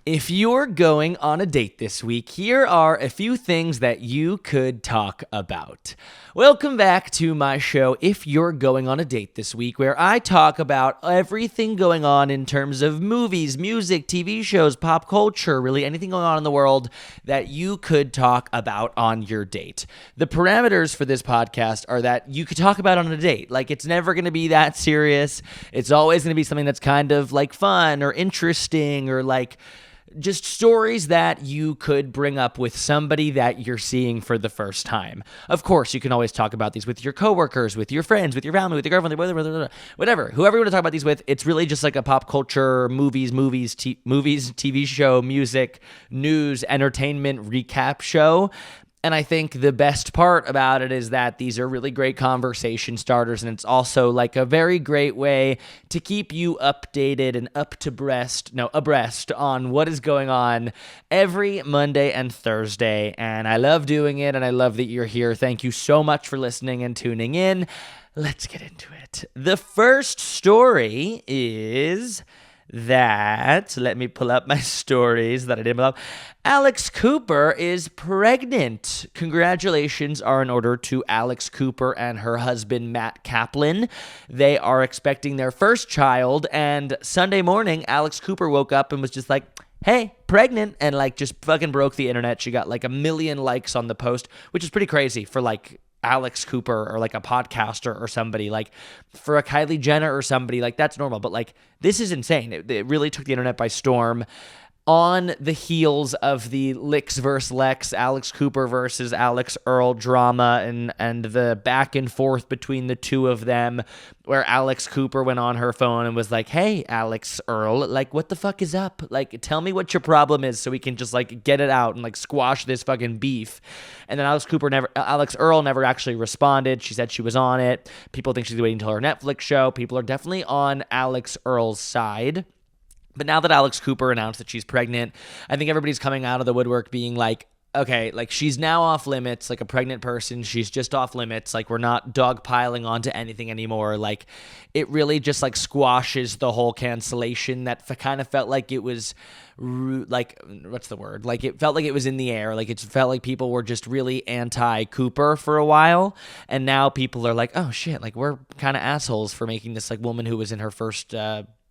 If you're going on a date this week, here are a few things that you could talk about. Welcome back to my show, If You're Going on a Date This Week, where I talk about everything going on in terms of movies, music, TV shows, pop culture, really anything going on in the world that you could talk about on your date. The parameters for this podcast are that you could talk about on a date. Like, it's never going to be that serious. It's always going to be something that's kind of like fun or interesting or like just stories that you could bring up with somebody that you're seeing for the first time. Of course, you can always talk about these with your coworkers, with your friends, with your family, with your girlfriend, whatever. Whoever you want to talk about these with, it's really just like a pop culture, movies, TV show, music, news, entertainment recap show. And I think the best part about it is that these are really great conversation starters, and it's also like a very great way to keep you updated and abreast on what is going on every Monday and Thursday. And I love doing it, and I love that you're here. Thank you so much for listening and tuning in. Let's get into it. The first story is that, let me pull up my stories that I didn't pull up. Alex Cooper is pregnant. Congratulations are in order to Alex Cooper and her husband, Matt Kaplan. They are expecting their first child, and Sunday morning, Alex Cooper woke up and was just like, hey, pregnant, and like just fucking broke the internet. She got like 1 million likes on the post, which is pretty crazy for like Alex Cooper or like a podcaster or somebody. Like for a Kylie Jenner or somebody, like that's normal, but like this is insane. It really took the internet by storm. On the heels of the Licks vs. Lex, Alex Cooper versus Alex Earl drama and the back and forth between the two of them, where Alex Cooper went on her phone and was like, hey, Alex Earl, like, what the fuck is up? Like, tell me what your problem is so we can just, like, get it out and, like, squash this fucking beef. And then Alex Earl never actually responded. She said she was on it. People think she's waiting until her Netflix show. People are definitely on Alex Earl's side. But now that Alex Cooper announced that she's pregnant, I think everybody's coming out of the woodwork being like, okay, like she's now off limits, like a pregnant person, she's just off limits, like we're not dogpiling onto anything anymore. Like it really just like squashes the whole cancellation that kind of felt like it was like, what's the word? Like it felt like it was in the air. Like it felt like people were just really anti-Cooper for a while. And now people are like, oh shit, like we're kind of assholes for making this like woman who was in her first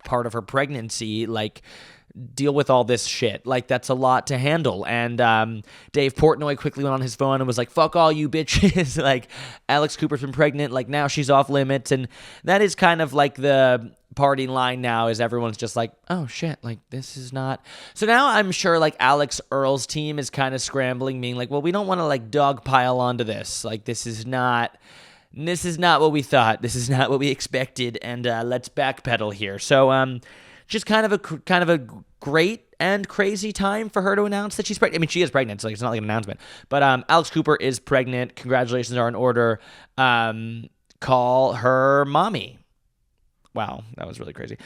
part of her pregnancy like deal with all this shit. Like that's a lot to handle. And Dave Portnoy quickly went on his phone and was like, fuck all you bitches. Like Alex Cooper's been pregnant, like now she's off limits. And that is kind of like the party line now, is everyone's just like, oh shit, like this is not. So now I'm sure like Alex Earl's team is kind of scrambling, being like, well, we don't want to like dogpile onto this. Like this is not what we thought. This is not what we expected. And let's backpedal here. So just kind of a great and crazy time for her to announce that she's pregnant. I mean, she is pregnant, so like, it's not like an announcement. But Alex Cooper is pregnant. Congratulations are in order. Call her mommy. Wow, that was really crazy.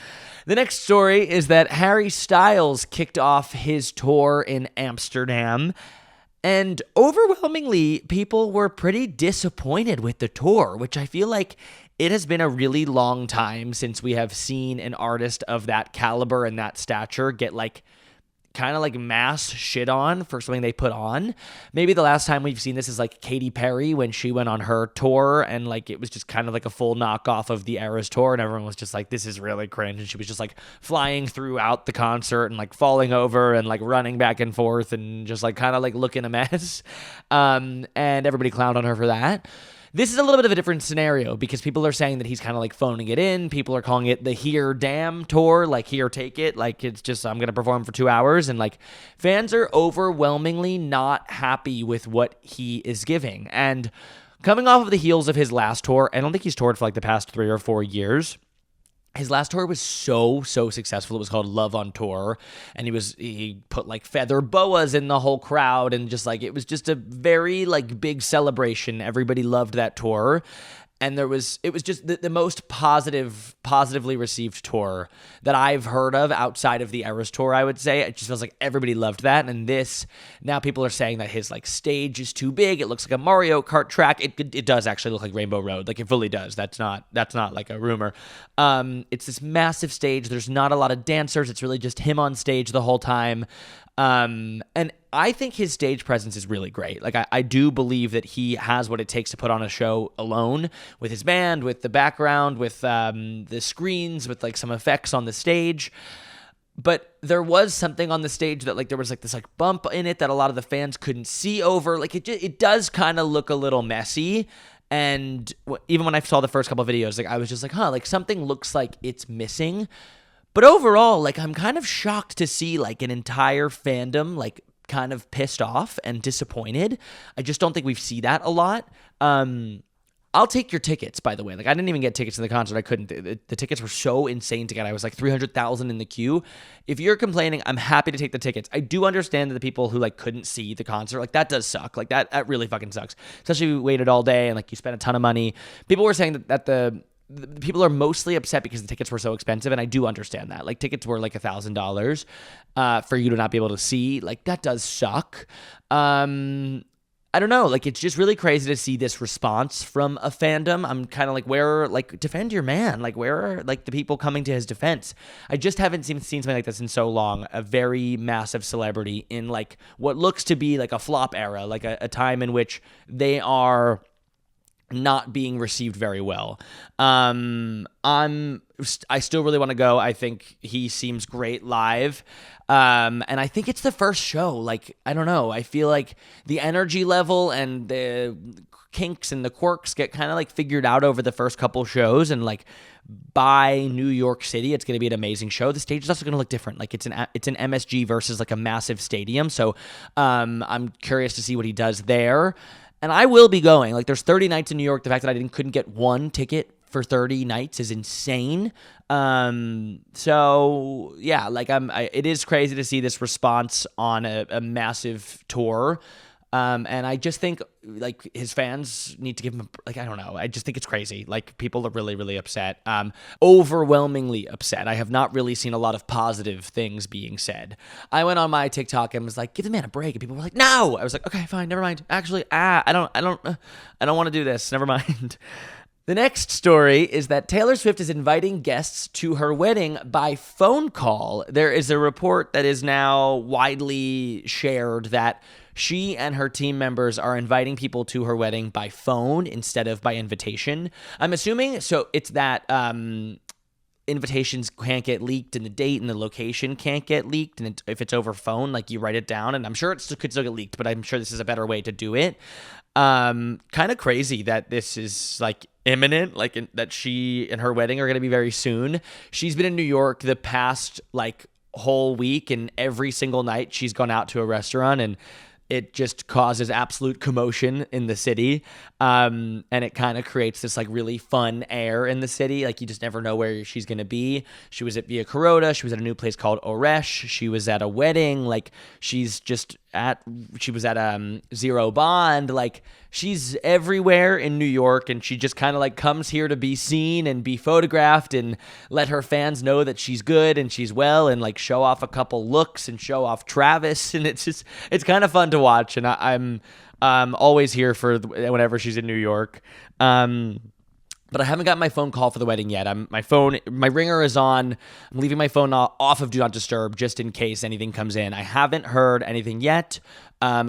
The next story is that Harry Styles kicked off his tour in Amsterdam. And overwhelmingly, people were pretty disappointed with the tour, which I feel like it has been a really long time since we have seen an artist of that caliber and that stature get like kind of like mass shit on for something they put on. Maybe the last time we've seen this is like Katy Perry when she went on her tour, and like it was just kind of like a full knockoff of the Eras tour, and everyone was just like, this is really cringe. And she was just like flying throughout the concert and like falling over and like running back and forth and just like kind of like looking a mess. And everybody clowned on her for that. This is a little bit of a different scenario because people are saying that he's kind of like phoning it in. People are calling it the Here Damn Tour, like here, take it. Like it's just, I'm going to perform for 2 hours. And like fans are overwhelmingly not happy with what he is giving. And coming off of the heels of his last tour, I don't think he's toured for like the past 3 or 4 years. His last tour was so successful. It was called Love on Tour. And he put like feather boas in the whole crowd. And just like, it was just a very like big celebration. Everybody loved that tour. And it was just the most positively received tour that I've heard of outside of the Eras tour, I would say. It just feels like everybody loved that. And this, now people are saying that his like stage is too big. It looks like a Mario Kart track. It does actually look like Rainbow Road. Like it fully does. That's not like a rumor. It's this massive stage. There's not a lot of dancers. It's really just him on stage the whole time. And I think his stage presence is really great. Like, I do believe that he has what it takes to put on a show alone with his band, with the background, with the screens, with like some effects on the stage. But there was something on the stage that like there was like this like bump in it that a lot of the fans couldn't see over. Like it does kind of look a little messy. And even when I saw the first couple of videos, like I was just like, like something looks like it's missing. But overall, like I'm kind of shocked to see like an entire fandom like kind of pissed off and disappointed. I just don't think we see that a lot. I'll take your tickets, by the way. Like I didn't even get tickets to the concert. I couldn't. The tickets were so insane to get. I was like 300,000 in the queue. If you're complaining, I'm happy to take the tickets. I do understand that the people who like couldn't see the concert, like that does suck. Like that really fucking sucks. Especially if you waited all day and like you spent a ton of money. People were saying that the people are mostly upset because the tickets were so expensive, and I do understand that. Like tickets were like $1,000 for you to not be able to see. Like that does suck. I don't know. Like it's just really crazy to see this response from a fandom. I'm kind of like, where like defend your man? Like where are like the people coming to his defense? I just haven't seen something like this in so long. A very massive celebrity in like what looks to be like a flop era, like a time in which they are not being received very well. I still really want to go. I think he seems great live. And I think it's the first show. Like, I don't know. I feel like the energy level and the kinks and the quirks get kind of like figured out over the first couple shows, and like by New York City, it's going to be an amazing show. The stage is also going to look different. Like it's an MSG versus like a massive stadium. So, I'm curious to see what he does there. And I will be going. Like, there's 30 nights in New York. The fact that I couldn't get one ticket for 30 nights is insane. So yeah, like it is crazy to see this response on a massive tour. And I just think like his fans need to give him like, I don't know. I just think it's crazy. Like people are really, really upset. Overwhelmingly upset. I have not really seen a lot of positive things being said. I went on my TikTok and was like, give the man a break. And people were like, no. I was like, okay, fine. Never mind. Actually, I don't want to do this. Never mind. The next story is that Taylor Swift is inviting guests to her wedding by phone call. There is a report that is now widely shared that she and her team members are inviting people to her wedding by phone instead of by invitation. I'm assuming, so it's that invitations can't get leaked and the date and the location can't get leaked. And if it's over phone, like you write it down, and I'm sure it could still get leaked, but I'm sure this is a better way to do it. Kind of crazy that this is like imminent, like that she and her wedding are going to be very soon. She's been in New York the past like whole week, and every single night she's gone out to a restaurant, and it just causes absolute commotion in the city. And it kind of creates this like really fun air in the city. Like you just never know where she's going to be. She was at Via Carota. She was at a new place called Oresh. She was at a wedding. Like she was at Zero Bond. Like she's everywhere in New York, and she just kind of like comes here to be seen and be photographed and let her fans know that she's good and she's well, and like show off a couple looks and show off Travis. And it's kind of fun to watch. And I'm always here for whenever she's in New York. But I haven't got my phone call for the wedding yet. My ringer is on. I'm leaving my phone off of Do Not Disturb just in case anything comes in. I haven't heard anything yet.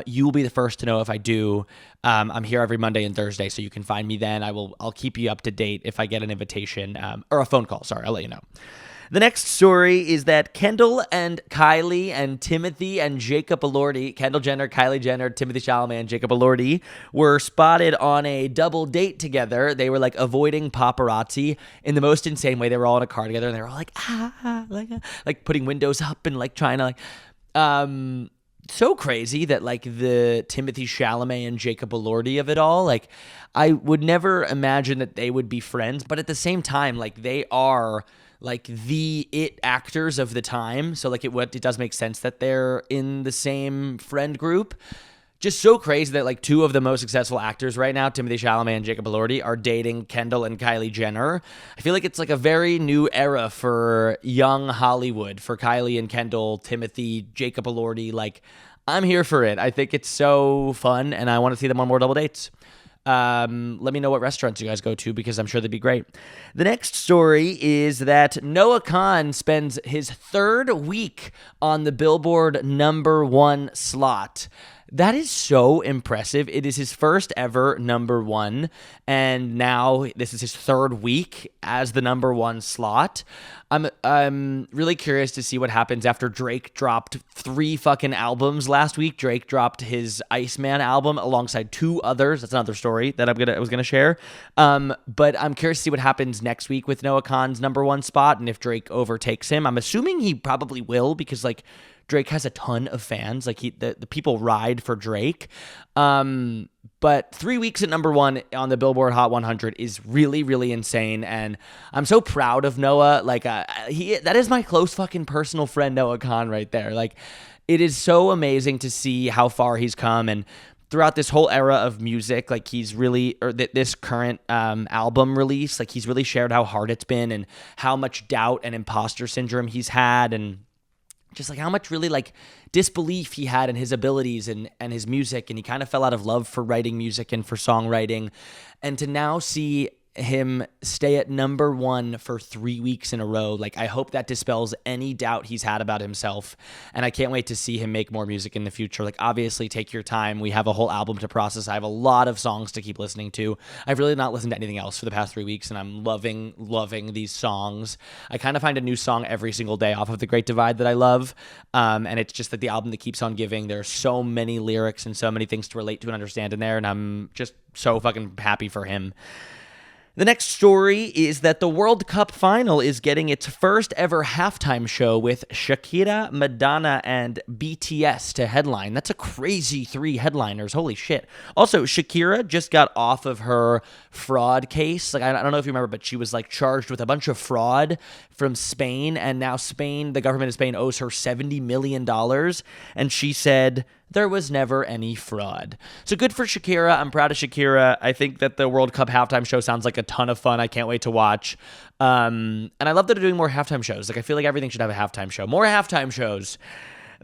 You will be the first to know if I do. I'm here every Monday and Thursday, so you can find me then. I'll keep you up to date if I get an invitation or a phone call. Sorry, I'll let you know. The next story is that Kendall and Kylie and Timothée and Jacob Elordi, Kendall Jenner, Kylie Jenner, Timothée Chalamet, and Jacob Elordi were spotted on a double date together. They were like avoiding paparazzi in the most insane way. They were all in a car together, and they were all like putting windows up and like trying to like, so crazy that like the Timothée Chalamet and Jacob Elordi of it all, like I would never imagine that they would be friends, but at the same time, like they are like the it actors of the time. So like it does make sense that they're in the same friend group. just so crazy that like two of the most successful actors right now, Timothée Chalamet and Jacob Elordi, are dating Kendall and Kylie Jenner. I feel like it's like a very new era for young Hollywood, for Kylie and Kendall, Timothée, Jacob Elordi. Like, I'm here for it. I think it's so fun, and I want to see them on more double dates. Let me know what restaurants you guys go to, because I'm sure they'd be great. The next story is that Noah Kahan spends his third week on the Billboard #1 slot. That is so impressive. It is his first ever #1, and now this is his third week as the #1 slot. I'm really curious to see what happens after Drake dropped 3 fucking albums last week. Drake dropped his Iceman album alongside 2 others. That's another story that I was gonna share. But I'm curious to see what happens next week with Noah Kahan's #1 spot, and if Drake overtakes him. I'm assuming he probably will, because like Drake has a ton of fans. Like the people ride for Drake. But 3 weeks at #1 on the Billboard Hot 100 is really, really insane. And I'm so proud of Noah. Like that is my close fucking personal friend, Noah Kahan, right there. Like, it is so amazing to see how far he's come. And throughout this whole era of music, like he's really, or this current album release, like he's really shared how hard it's been and how much doubt and imposter syndrome he's had, and just like how much really like disbelief he had in his abilities and his music. And he kind of fell out of love for writing music and for songwriting. And to now see him stay at #1 for 3 weeks in a row, like I hope that dispels any doubt he's had about himself. And I can't wait to see him make more music in the future. Like, obviously, take your time. We have a whole album to process. I have a lot of songs to keep listening to. I've really not listened to anything else for the past 3 weeks, and I'm loving these songs. I kind of find a new song every single day off of The Great Divide that I love. And it's just like the album that keeps on giving. There's so many lyrics and so many things to relate to and understand in there, and I'm just so fucking happy for him. The next story is that the World Cup final is getting its first ever halftime show with Shakira, Madonna, and BTS to headline. That's a crazy 3 headliners. Holy shit. Also, Shakira just got off of her fraud case. Like, I don't know if you remember, but she was like charged with a bunch of fraud from Spain, and now the government of Spain owes her $70 million. And she said there was never any fraud. So good for Shakira. I'm proud of Shakira. I think that the World Cup halftime show sounds like a ton of fun. I can't wait to watch. And I love that they're doing more halftime shows. Like, I feel like everything should have a halftime show. More halftime shows.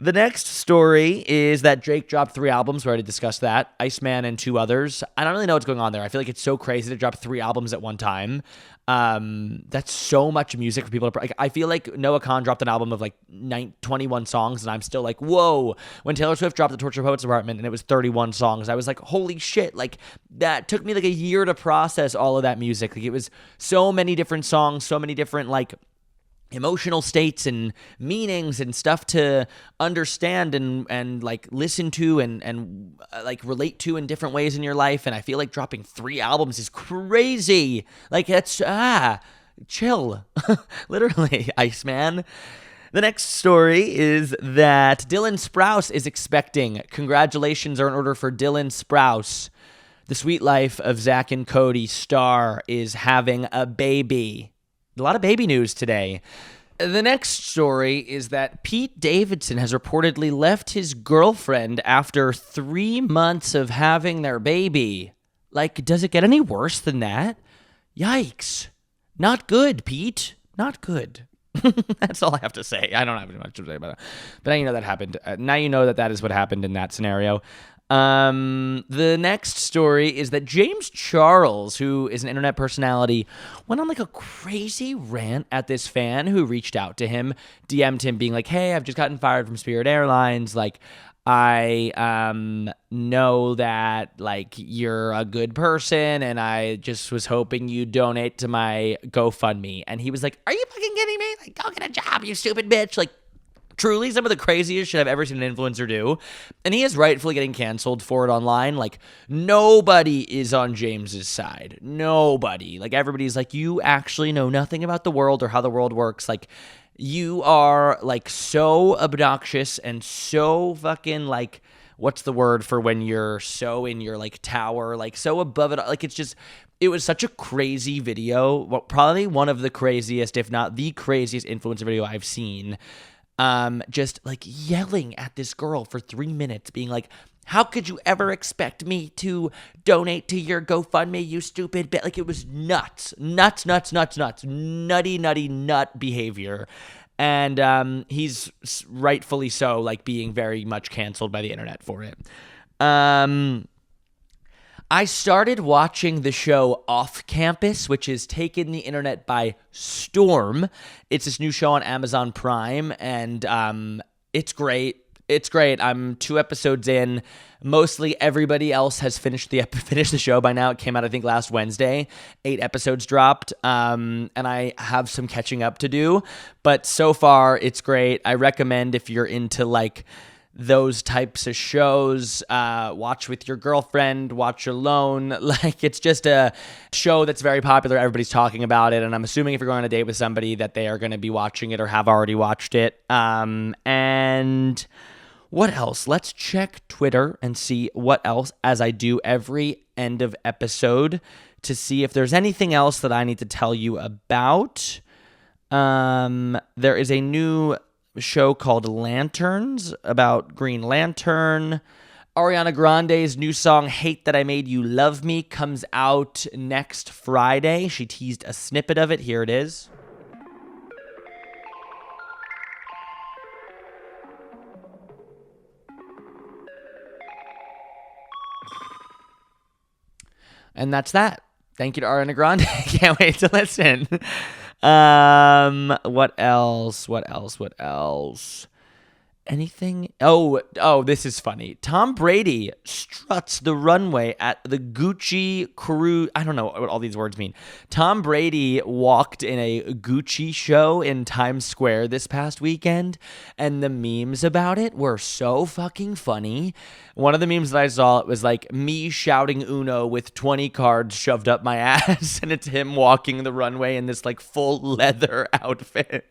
The next story is that Drake dropped 3 albums. We already discussed that. Iceman and 2 others. I don't really know what's going on there. I feel like it's so crazy to drop 3 albums at one time. That's so much music for people to... Like, I feel like Noah Kahan dropped an album of like 21 songs, and I'm still like, whoa. When Taylor Swift dropped the Torture Poets Department and it was 31 songs, I was like, holy shit. Like, that took me like a year to process all of that music. Like, it was so many different songs, so many different like emotional states and meanings and stuff to understand and like listen to and like relate to in different ways in your life. And I feel like dropping 3 albums is crazy. Like, that's chill. Literally, Iceman. The next story is that Dylan Sprouse is expecting. Congratulations are in order for Dylan Sprouse. The Sweet Life of Zach and Cody star is having a baby. A lot of baby news today. The next story is that Pete Davidson has reportedly left his girlfriend after 3 months of having their baby. Like, does it get any worse than that? Yikes. Not good, Pete. Not good. That's all I have to say. I don't have much to say about it. But now you know that happened. Now you know that is what happened in that scenario. The next story is that James Charles, who is an internet personality, went on like a crazy rant at this fan who reached out to him, DM'd him being like, hey, I've just gotten fired from Spirit Airlines. Like, I know that like you're a good person, and I just was hoping you donate to my GoFundMe. And he was like, are you fucking kidding me? Like, go get a job, you stupid bitch. Like, truly some of the craziest shit I've ever seen an influencer do. And he is rightfully getting canceled for it online. Like, nobody is on James's side. Nobody. Like, everybody's like, you actually know nothing about the world or how the world works. Like, you are like so obnoxious and so fucking like, what's the word for when you're so in your like tower, like so above it. Like, it's just, it was such a crazy video. Well, probably one of the craziest, if not the craziest influencer video I've seen. Just like yelling at this girl for 3 minutes, being like, How could you ever expect me to donate to your GoFundMe, you stupid bitch? Like, it was nuts, nutty, nut behavior. And he's rightfully so, like, being very much canceled by the internet for it. I started watching the show Off Campus, which has taken the internet by storm. It's this new show on Amazon Prime, and it's great. It's great. I'm 2 episodes in. Mostly everybody else has finished the show by now. It came out, I think, last Wednesday. 8 episodes dropped, and I have some catching up to do. But so far, it's great. I recommend if you're into, like, those types of shows, watch with your girlfriend, watch alone. Like, it's just a show that's very popular. Everybody's talking about it, and I'm assuming if you're going on a date with somebody that they are going to be watching it or have already watched it. And what else? Let's check Twitter and see what else, as I do every end of episode, to see if there's anything else that I need to tell you about. There is a new show called Lanterns about Green Lantern. Ariana Grande's new song Hate That I Made You Love Me comes out next Friday. She teased a snippet of it. Here it is. And that's that. Thank you to Ariana Grande. Can't wait to listen. What else? Anything? Oh, this is funny. Tom Brady struts the runway at the Gucci cruise. I don't know what all these words mean. Tom Brady walked in a Gucci show in Times Square this past weekend, and the memes about it were so fucking funny. One of the memes that I saw, it was like me shouting Uno with 20 cards shoved up my ass, and it's him walking the runway in this like full leather outfit.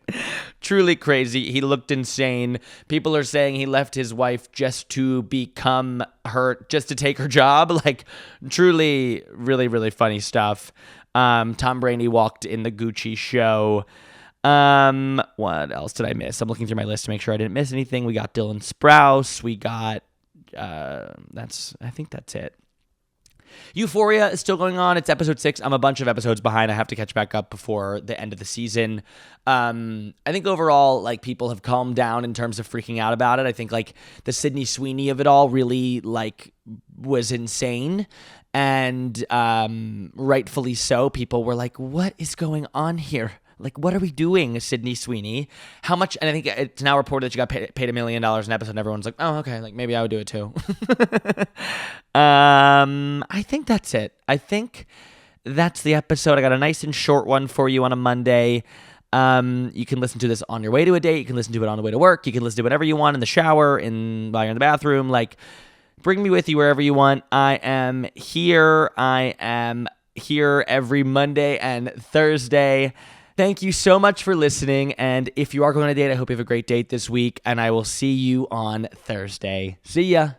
Truly crazy. He looked insane. People are saying he left his wife just to become her, just to take her job. Like, truly, really, really funny stuff. Tom Brady walked in the Gucci show. What else did I miss? I'm looking through my list to make sure I didn't miss anything. We got Dylan Sprouse. We got, I think that's it. Euphoria is still going on. It's episode 6. I'm a bunch of episodes behind. I have to catch back up before the end of the season. I think overall, like, people have calmed down in terms of freaking out about it. I think, like, the Sydney Sweeney of it all really, like, was insane. And rightfully so. People were like, what is going on here? Like, what are we doing, Sydney Sweeney? How much? And I think it's now reported that you got paid $1 million an episode, and everyone's like, oh, okay, like, maybe I would do it too. I think that's it. I think that's the episode. I got a nice and short one for you on a Monday. You can listen to this on your way to a date. You can listen to it on the way to work. You can listen to whatever you want in the shower, while you're in the bathroom. Like, bring me with you wherever you want. I am here every Monday and Thursday. Thank you so much for listening, and if you are going on a date, I hope you have a great date this week, and I will see you on Thursday. See ya!